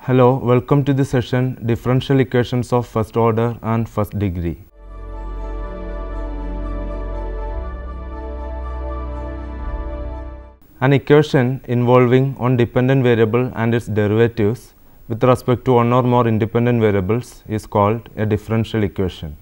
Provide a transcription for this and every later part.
Hello, welcome to the session Differential Equations of First Order and First Degree. An equation involving one dependent variable and its derivatives with respect to one or more independent variables is called a differential equation.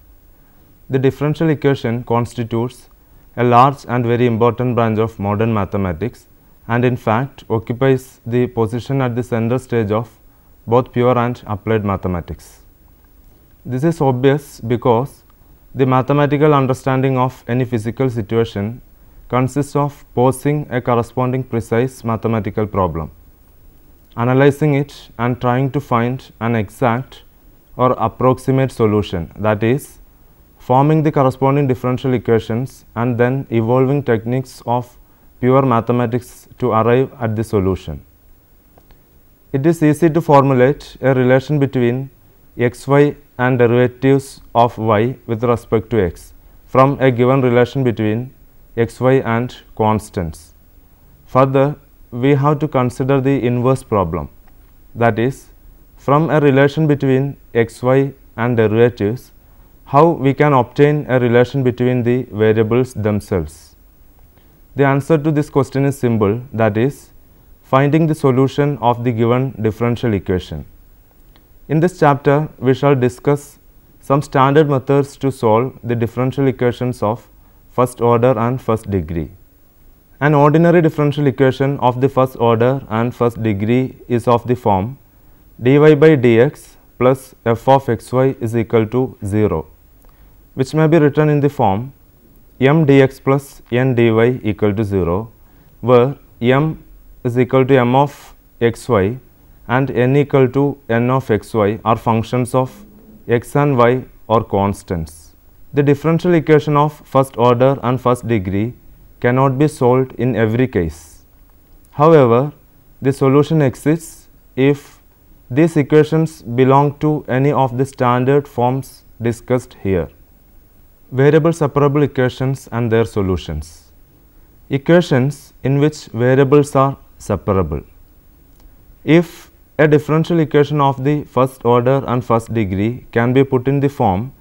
The differential equation constitutes a large and very important branch of modern mathematics and in fact occupies the position at the center stage of both pure and applied mathematics. This is obvious because the mathematical understanding of any physical situation consists of posing a corresponding precise mathematical problem, analyzing it and trying to find an exact or approximate solution, that is, forming the corresponding differential equations and then evolving techniques of pure mathematics to arrive at the solution. It is easy to formulate a relation between xy and derivatives of y with respect to x from a given relation between xy and constants. Further, we have to consider the inverse problem, that is, from a relation between xy and derivatives, how we can obtain a relation between the variables themselves. The answer to this question is simple, that is, finding the solution of the given differential equation. In this chapter, we shall discuss some standard methods to solve the differential equations of first order and first degree. An ordinary differential equation of the first order and first degree is of the form dy by dx plus f of xy is equal to 0, which may be written in the form m dx plus n dy equal to 0, where m is equal to m of xy and n equal to n of xy are functions of x and y or constants. The differential equation of first order and first degree cannot be solved in every case. However, the solution exists if these equations belong to any of the standard forms discussed here. Variable separable equations and their solutions. Equations in which variables are separable. If a differential equation of the first order and first degree can be put in the form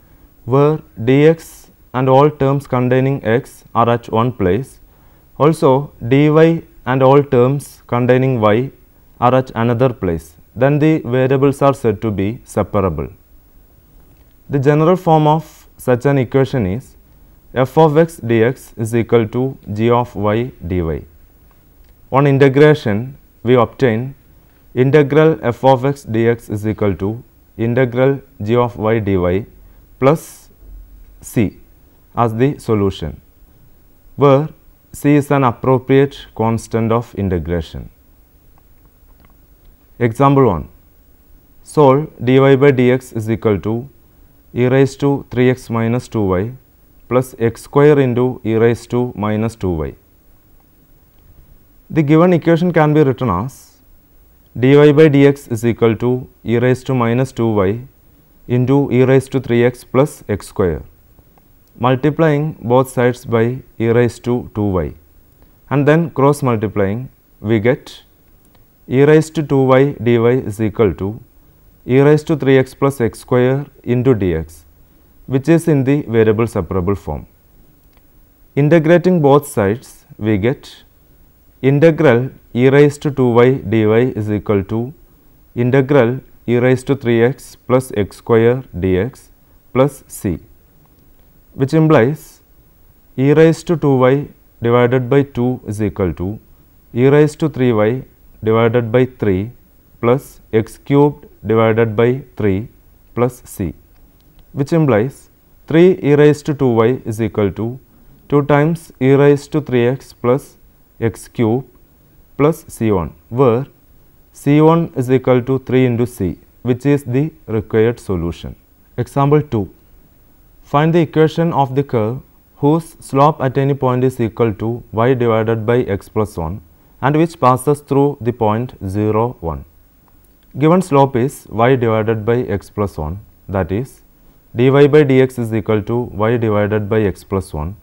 where dx and all terms containing x are at one place, also dy and all terms containing y are at another place, then the variables are said to be separable. The general form of such an equation is f of x dx is equal to g of y dy. On integration, we obtain integral f of x dx is equal to integral g of y dy plus c as the solution, where c is an appropriate constant of integration. Example 1. Solve dy by dx is equal to e raised to 3x minus 2y plus x square into e raised to minus 2y. The given equation can be written as dy by dx is equal to e raised to minus 2y into e raised to 3x plus x square, multiplying both sides by e raised to 2y, and then cross multiplying we get e raised to 2y dy is equal to e raised to 3x plus x square into dx, which is in the variable separable form. Integrating both sides we get integral e raised to 2y dy is equal to integral e raised to 3x plus x square dx plus c, which implies e raised to 2y divided by 2 is equal to e raised to 3y divided by 3 plus x cubed divided by 3 plus c, which implies 3 e raised to 2y is equal to 2 times e raised to 3x plus x cube plus c1, where c1 is equal to 3 into c, which is the required solution. Example 2. Find the equation of the curve whose slope at any point is equal to y divided by x plus 1 and which passes through the point 0, 1. Given slope is y divided by x plus 1, that is dy by dx is equal to y divided by x plus 1,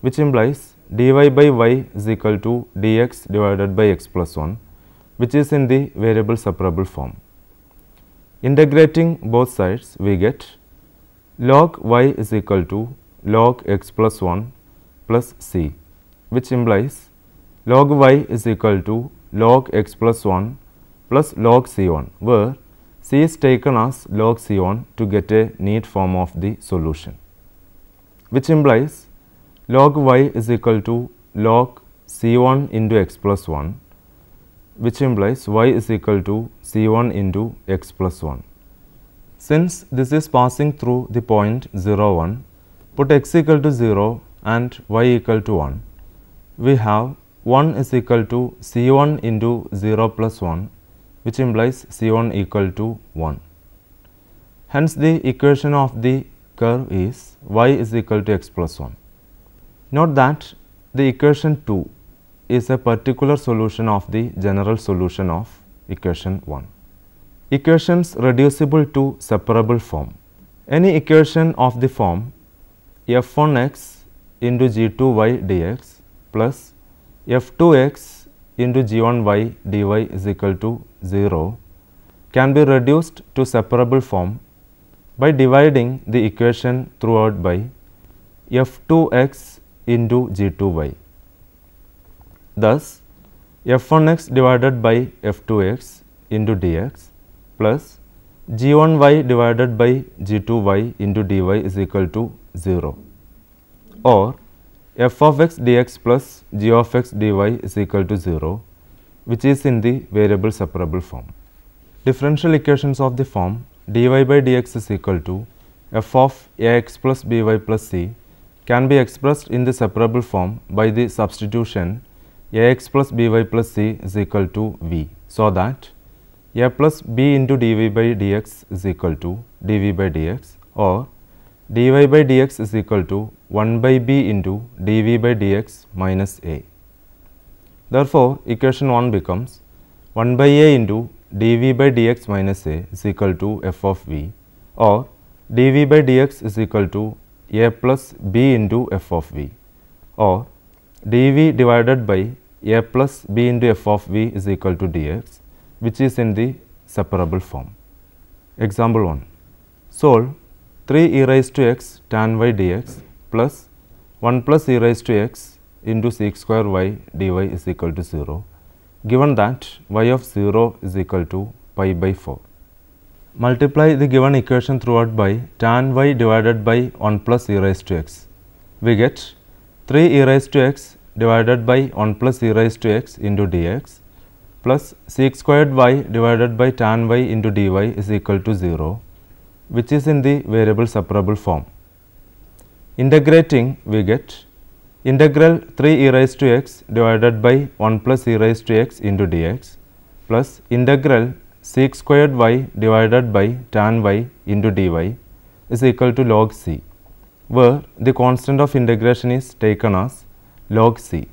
which implies dy by y is equal to dx divided by x plus 1, which is in the variable separable form. Integrating both sides, we get log y is equal to log x plus 1 plus c, which implies log y is equal to log x plus 1 plus log c1, where c is taken as log c1 to get a neat form of the solution, which implies log y is equal to log c1 into x plus 1, which implies y is equal to c1 into x plus 1. Since this is passing through the point 0, 1, put x equal to 0 and y equal to 1. We have 1 is equal to c1 into 0 plus 1, which implies c1 equal to 1. Hence, the equation of the curve is y is equal to x plus 1. Note that the equation 2 is a particular solution of the general solution of equation 1. Equations reducible to separable form. Any equation of the form f1x into g2y dx plus f2x into g1y dy is equal to 0 can be reduced to separable form by dividing the equation throughout by f2x into g2y. Thus, f1x divided by f2x into dx plus g1y divided by g2y into dy is equal to 0, or f of x dx plus g of x dy is equal to 0, which is in the variable separable form. Differential equations of the form dy by dx is equal to f of ax plus by plus c can be expressed in the separable form by the substitution ax plus by plus c is equal to v, so that a plus b into dv by dx is equal to dv by dx, or dy by dx is equal to 1 by b into dv by dx minus a. Therefore, equation 1 becomes 1 by a into dv by dx minus a is equal to f of v, or dv by dx is equal to a plus b into f of v, or dv divided by a plus b into f of v is equal to dx, which is in the separable form. Example 1. Solve 3 e raised to x tan y dx plus 1 plus e raised to x into sec square y dy is equal to 0, given that y of 0 is equal to pi by 4. Multiply the given equation throughout by tan y divided by 1 plus e raised to x. We get 3 e raised to x divided by 1 plus e raised to x into dx plus sec squared y divided by tan y into dy is equal to 0, which is in the variable separable form. Integrating, we get integral 3 e raised to x divided by 1 plus e raised to x into dx plus integral sec squared y divided by tan y into dy is equal to log c, where the constant of integration is taken as log c,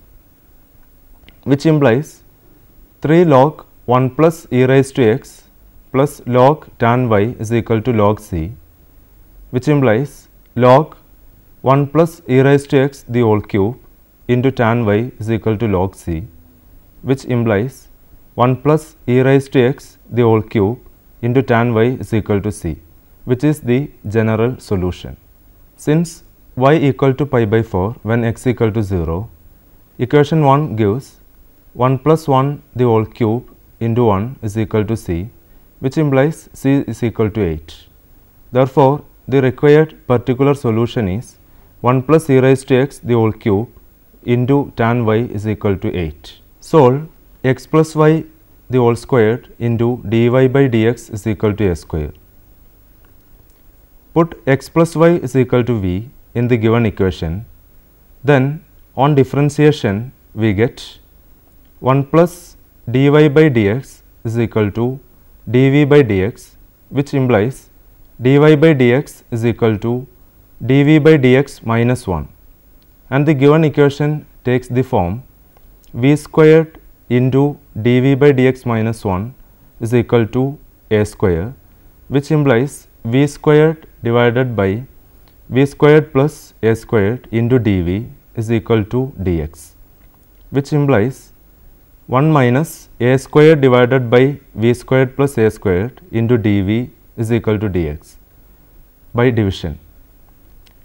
which implies 3 log 1 plus e raised to x plus log tan y is equal to log c, which implies log 1 plus e raised to x the whole cube into tan y is equal to log c, which implies 1 plus e raised to x the whole cube into tan y is equal to c, which is the general solution. Since y equal to pi by 4 when x equal to 0, equation 1 gives 1 plus 1 the whole cube into 1 is equal to c, which implies c is equal to 8. Therefore, the required particular solution is 1 plus e raised to x the whole cube into tan y is equal to 8. Solve x plus y the whole squared into dy by dx is equal to a square. Put x plus y is equal to v in the given equation. Then on differentiation, we get 1 plus dy by dx is equal to dv by dx, which implies dy by dx is equal to dv by dx minus 1, and the given equation takes the form v squared into dv by dx minus 1 is equal to a square, which implies v squared divided by v squared plus a squared into dv is equal to dx, which implies 1 minus a squared divided by v squared plus a squared into dv is equal to dx by division.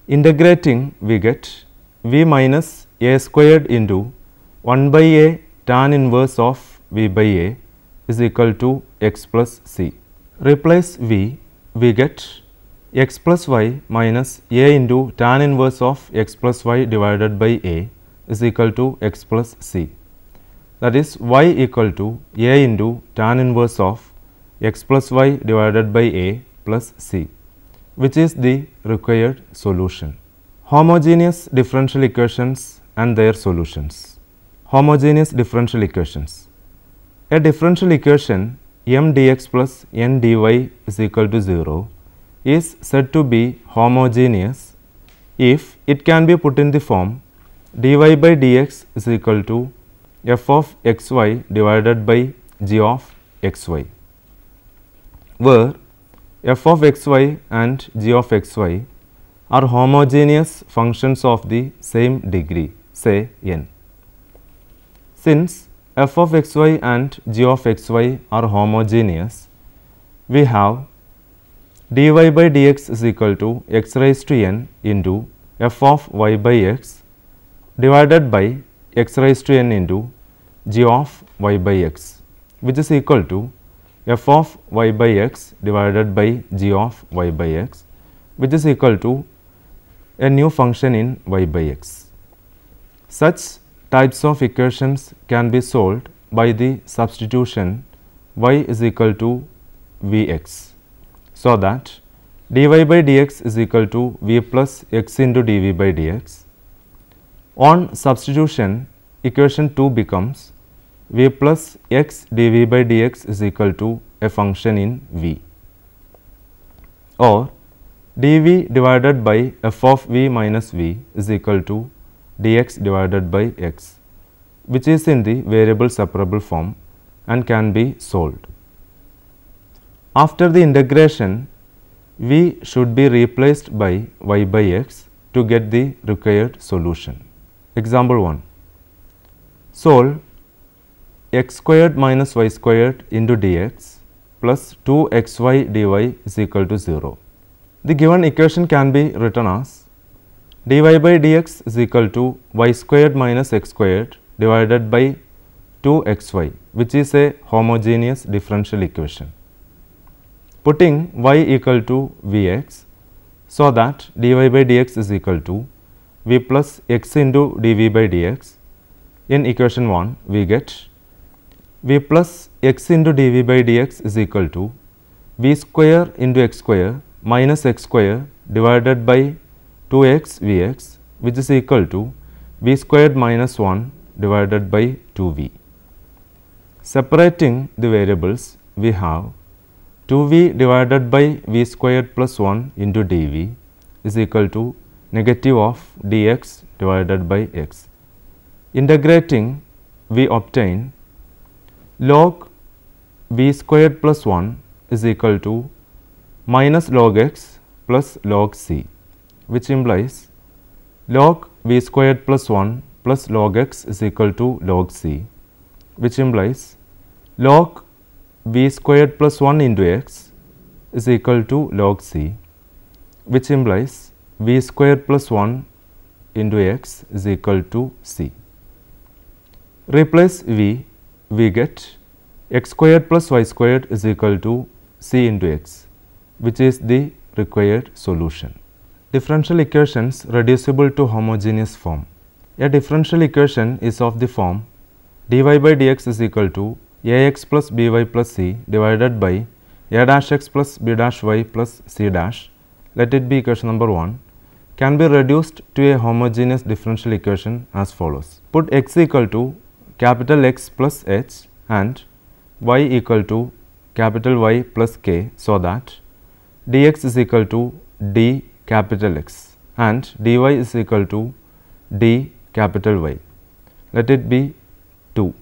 Integrating, we get v minus a squared into 1 by a tan inverse of v by a is equal to x plus c. Replace v, we get x plus y minus a into tan inverse of x plus y divided by a is equal to x plus c. That is y equal to a into tan inverse of x plus y divided by a plus c, which is the required solution. Homogeneous differential equations and their solutions. Homogeneous differential equations. A differential equation m dx plus n dy is equal to 0 is said to be homogeneous if it can be put in the form dy by dx is equal to f of xy divided by g of xy, where f of xy and g of xy are homogeneous functions of the same degree, say n. Since f of xy and g of xy are homogeneous, we have dy by dx is equal to x raised to n into f of y by x divided by x raised to n into g of y by x, which is equal to f of y by x divided by g of y by x, which is equal to a new function in y by x. Such types of equations can be solved by the substitution y is equal to vx, so that dy by dx is equal to v plus x into dv by dx. On substitution, equation 2 becomes v plus x dv by dx is equal to a function in v, or dv divided by f of v minus v is equal to dx divided by x, which is in the variable separable form and can be solved. After the integration, v should be replaced by y by x to get the required solution. Example 1. Solve x squared minus y squared into dx plus 2xy dy is equal to 0. The given equation can be written as dy by dx is equal to y squared minus x squared divided by 2xy, which is a homogeneous differential equation. Putting y equal to vx, so that dy by dx is equal to v plus x into dv by dx. In equation 1, we get v plus x into dv by dx is equal to v square into x square minus x square divided by 2x vx, which is equal to v squared minus 1 divided by 2v. Separating the variables, we have 2v divided by v squared plus 1 into dv is equal to negative of dx divided by x. Integrating, we obtain log v squared plus 1 is equal to minus log x plus log c, which implies log v squared plus 1 plus log x is equal to log c, which implies log v squared plus 1 into x is equal to log c, which implies v squared plus 1 into x is equal to c. Replace v, we get x squared plus y squared is equal to c into x, which is the required solution. Differential equations reducible to homogeneous form. A differential equation is of the form dy by dx is equal to ax plus by plus c divided by a dash x plus b dash y plus c dash, let it be equation number 1, can be reduced to a homogeneous differential equation as follows. Put x equal to capital X plus h and y equal to capital Y plus k, so that dx is equal to d capital X and dy is equal to d capital Y. Let it be 2,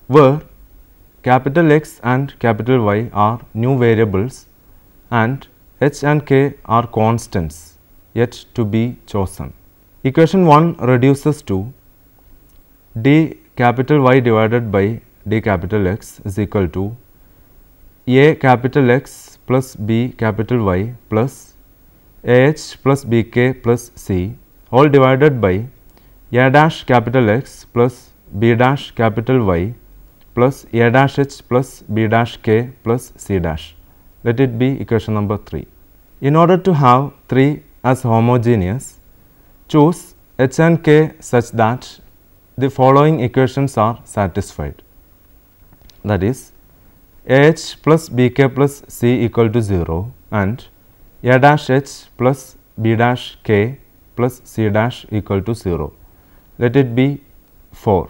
where capital X and capital Y are new variables and h and k are constants yet to be chosen. Equation 1 reduces to d capital Y divided by d capital X is equal to a capital X plus b capital Y plus ah plus bk plus c all divided by a dash capital X plus b dash capital Y plus a dash h plus b dash k plus c dash. Let it be equation number 3. In order to have 3 as homogeneous, choose h and k such that the following equations are satisfied. That is, ah plus bk plus c equal to 0 and a dash h plus b dash k plus c dash equal to 0. Let it be 4.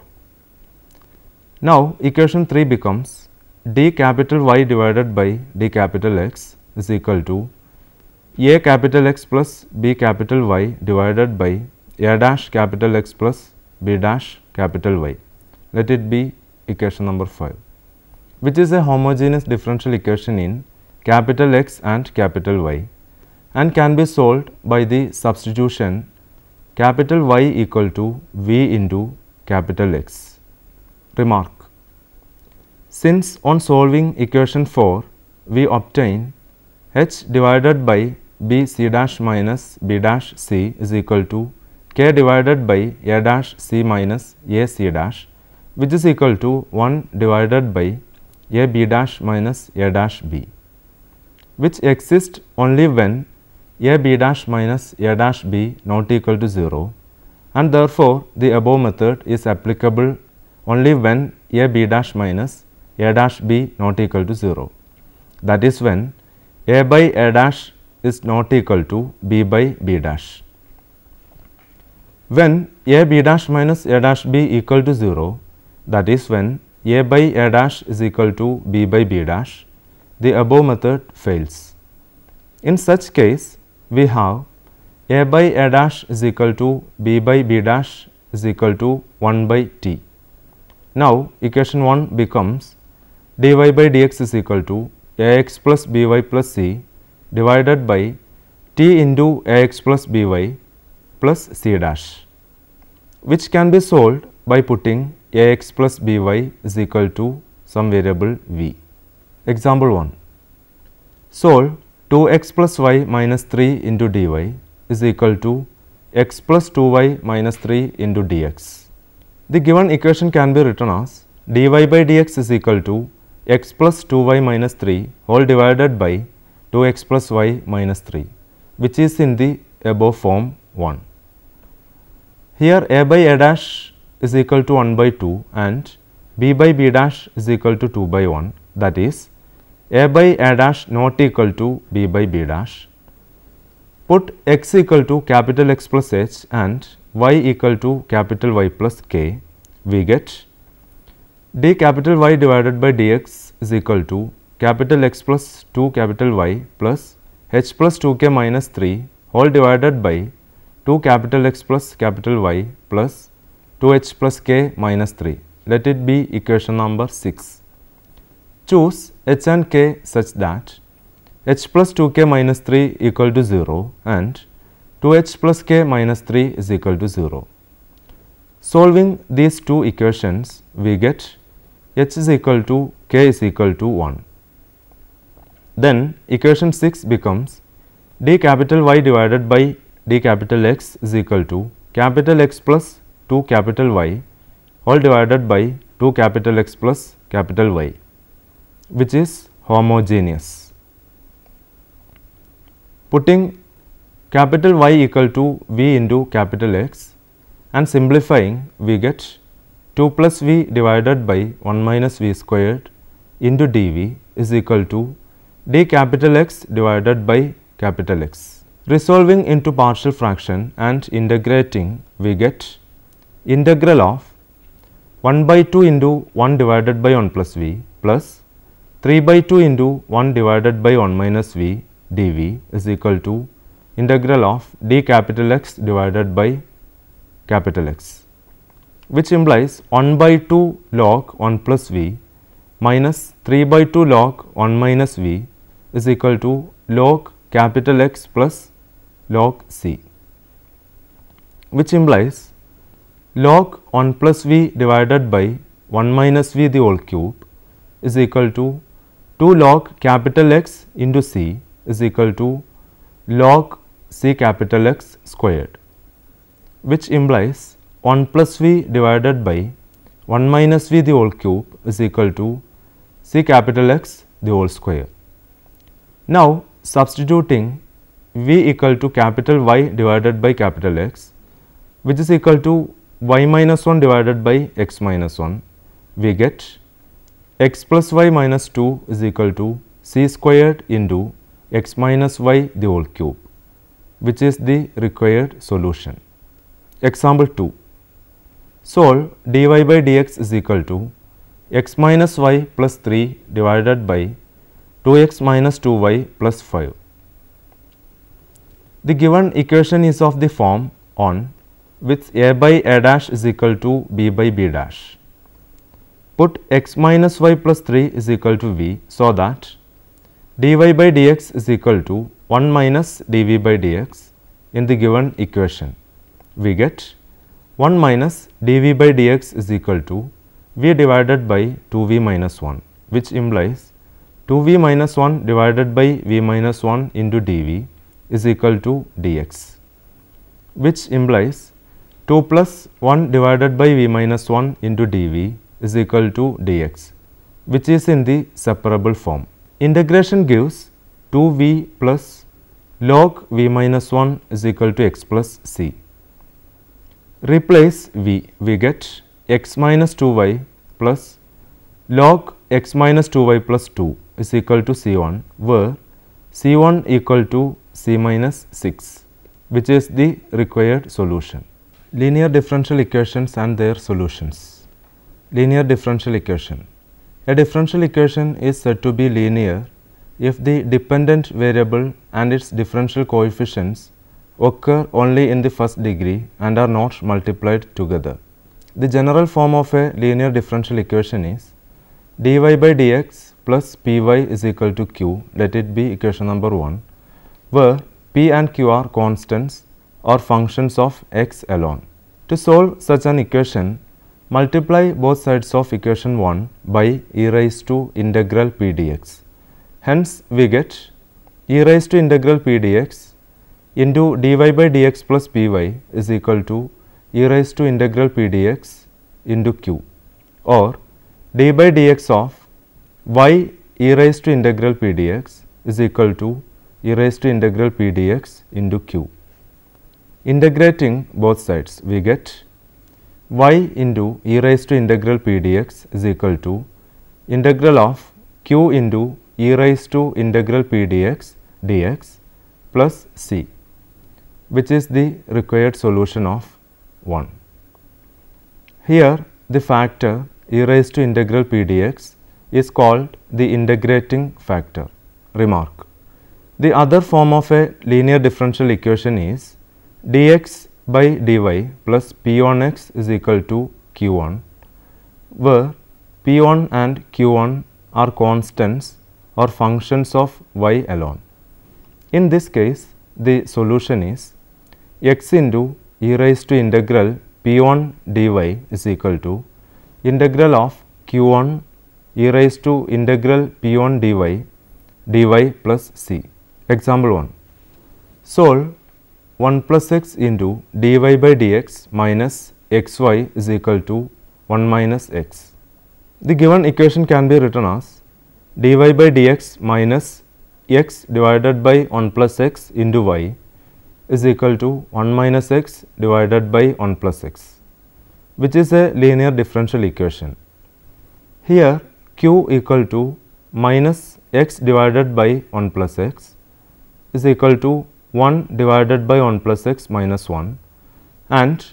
Now, equation 3 becomes d capital Y divided by d capital X is equal to a capital X plus b capital Y divided by a dash capital X plus b dash capital Y. Let it be equation number 5, which is a homogeneous differential equation in capital X and capital Y and can be solved by the substitution capital Y equal to V into capital X. Remark: since on solving equation 4 we obtain h divided by b c dash minus b dash c is equal to k divided by a dash c minus a c dash, which is equal to 1 divided by a b dash minus a dash b, which exists only when a b dash minus a dash b not equal to 0, and therefore the above method is applicable only when a b dash minus a dash b not equal to 0. That is when a by a dash is not equal to b by b dash. When a b dash minus a dash b equal to 0, that is when a by a dash is equal to b by b dash, the above method fails. In such case, we have a by a dash is equal to b by b dash is equal to 1 by t. Now, equation 1 becomes dy by dx is equal to ax plus by plus c divided by t into ax plus by plus c dash, which can be solved by putting ax plus by is equal to some variable v. Example 1. Solve 2x plus y minus 3 into dy is equal to x plus 2y minus 3 into dx. The given equation can be written as dy by dx is equal to x plus 2y minus 3 whole divided by 2x plus y minus 3, which is in the above form 1. Here a by a dash is equal to 1 by 2 and b by b dash is equal to 2 by 1, that is a by a dash not equal to b by b dash. Put x equal to capital X plus h and y equal to capital Y plus k, we get d capital Y divided by dx is equal to capital X plus 2 capital Y plus h plus 2k minus 3 whole divided by 2 capital X plus capital Y plus 2h plus k minus 3. Let it be equation number 6. Choose h and k such that h plus 2k minus 3 equal to 0 and 2h plus k minus 3 is equal to 0. Solving these two equations, we get h is equal to k is equal to 1. Then equation 6 becomes d capital Y divided by d capital X is equal to capital X plus 2 capital Y whole divided by 2 capital X plus capital Y, which is homogeneous. Putting capital Y equal to V into capital X and simplifying, we get 2 plus V divided by 1 minus V squared into dV is equal to d capital X divided by capital X. Resolving into partial fraction and integrating, we get integral of 1 by 2 into 1 divided by 1 plus V plus 3 by 2 into 1 divided by 1 minus V dV is equal to integral of d capital X divided by capital X, which implies 1 by 2 log 1 plus V minus 3 by 2 log 1 minus V is equal to log capital X plus log C, which implies log 1 plus v divided by 1 minus v the whole cube is equal to 2 log capital X into c is equal to log c capital X squared, which implies 1 plus v divided by 1 minus v the whole cube is equal to c capital X the whole square. Now, substituting v equal to capital Y divided by capital X, which is equal to y minus 1 divided by x minus 1, we get x plus y minus 2 is equal to c squared into x minus y the whole cube, which is the required solution. Example 2. Solve dy by dx is equal to x minus y plus 3 divided by 2x minus 2y plus 5. The given equation is of the form on which a by a dash is equal to b by b dash. Put x minus y plus 3 is equal to v so that dy by dx is equal to 1 minus dv by dx in the given equation. We get 1 minus dv by dx is equal to v divided by 2v minus 1, which implies 2v minus 1 divided by v minus 1 into dv is equal to dx, which implies 2 plus 1 divided by v minus 1 into dv is equal to dx, which is in the separable form. Integration gives 2v plus log v minus 1 is equal to x plus c. Replace v, we get x minus 2y plus log x minus 2y plus 2 is equal to c1, where c1 equal to c minus 6, which is the required solution. Linear differential equations and their solutions. Linear differential equation. A differential equation is said to be linear if the dependent variable and its differential coefficients occur only in the first degree and are not multiplied together. The general form of a linear differential equation is dy by dx plus py is equal to q, let it be equation number 1, where p and q are constants or functions of x alone. To solve such an equation, multiply both sides of equation 1 by e raised to integral p dx. Hence, we get e raised to integral p dx into dy by dx plus py is equal to e raised to integral p dx into q, or d by dx of y e raised to integral p dx is equal to e raised to integral p dx into q. Integrating both sides, we get y into e raised to integral p dx is equal to integral of q into e raised to integral p dx plus c, which is the required solution of 1. Here, the factor e raised to integral p dx is called the integrating factor. Remark: the other form of a linear differential equation is dx by dy plus p on x is equal to q1, where p1 and q1 are constants or functions of y alone. In this case, the solution is x into e raised to integral p1 dy is equal to integral of q1 e raised to integral p1 dy plus c. Example 1. Solve 1 plus x into dy by dx minus xy is equal to 1 minus x. The given equation can be written as dy by dx minus x divided by 1 plus x into y is equal to 1 minus x divided by 1 plus x, which is a linear differential equation. Here, q equal to minus x divided by 1 plus x is equal to 1 divided by 1 plus x minus 1, and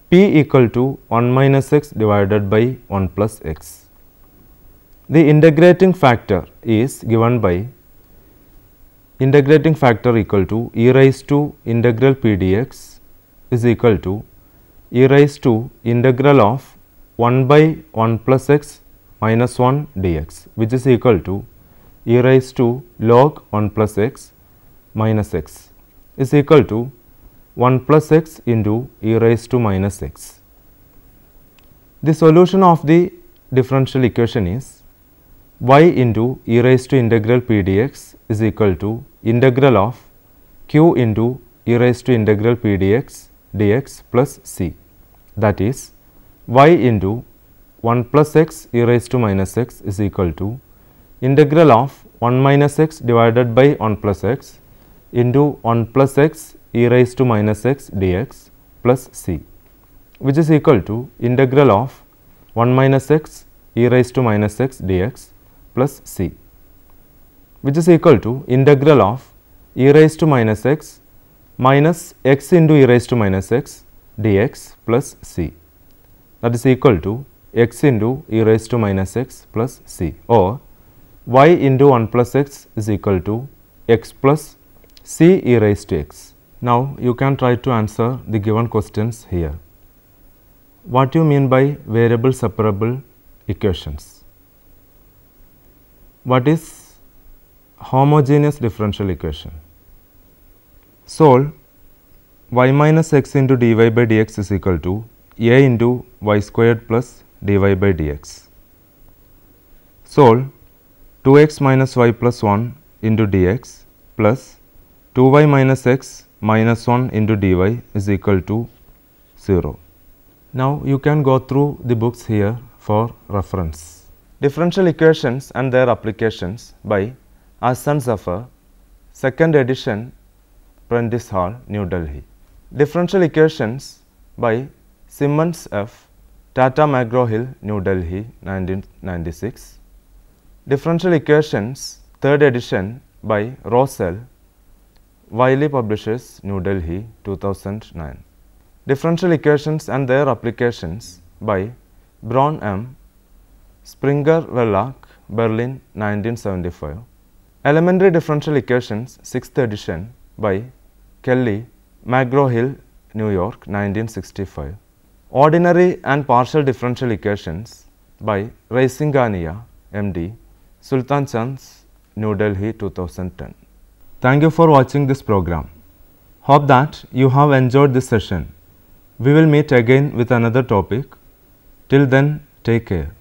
p equal to 1 minus x divided by 1 plus x. The integrating factor is given by integrating factor equal to e raised to integral p dx is equal to e raised to integral of 1 by 1 plus x minus 1 dx, which is equal to e raised to log 1 plus x minus x is equal to 1 plus x into e raised to minus x. The solution of the differential equation is y into e raised to integral p dx is equal to integral of q into e raised to integral p dx plus c, that is y into 1 plus x e raised to minus x is equal to integral of 1 minus x divided by 1 plus x into 1 plus x e raised to minus x dx plus c, which is equal to integral of 1 minus x e raised to minus x dx plus c, which is equal to integral of e raised to minus x into e raised to minus x dx plus c, that is equal to x into e raised to minus x plus c, or y into 1 plus x is equal to x plus c e raised to x. Now, you can try to answer the given questions here. What do you mean by variable separable equations? What is homogeneous differential equation? Solve y minus x into dy by dx is equal to a into y squared plus dy by dx. Solve 2x minus y plus 1 into dx plus 2y minus x minus 1 into dy is equal to 0. Now, you can go through the books here for reference. Differential equations and their applications by Ahsan Zafar, 2nd edition, Prentice Hall, New Delhi. Differential equations by Simmons F, Tata McGraw-Hill, New Delhi, 1996. Differential equations, 3rd edition by Rosell, Wiley Publishers, New Delhi, 2009. Differential equations and their applications by Braun M, Springer Verlag, Berlin, 1975. Elementary differential equations, 6th edition by Kelly, McGraw-Hill, New York, 1965. Ordinary and partial differential equations by Raisingania, MD, Sultan Chands, New Delhi, 2010. Thank you for watching this program. Hope that you have enjoyed this session. We will meet again with another topic. Till then, take care.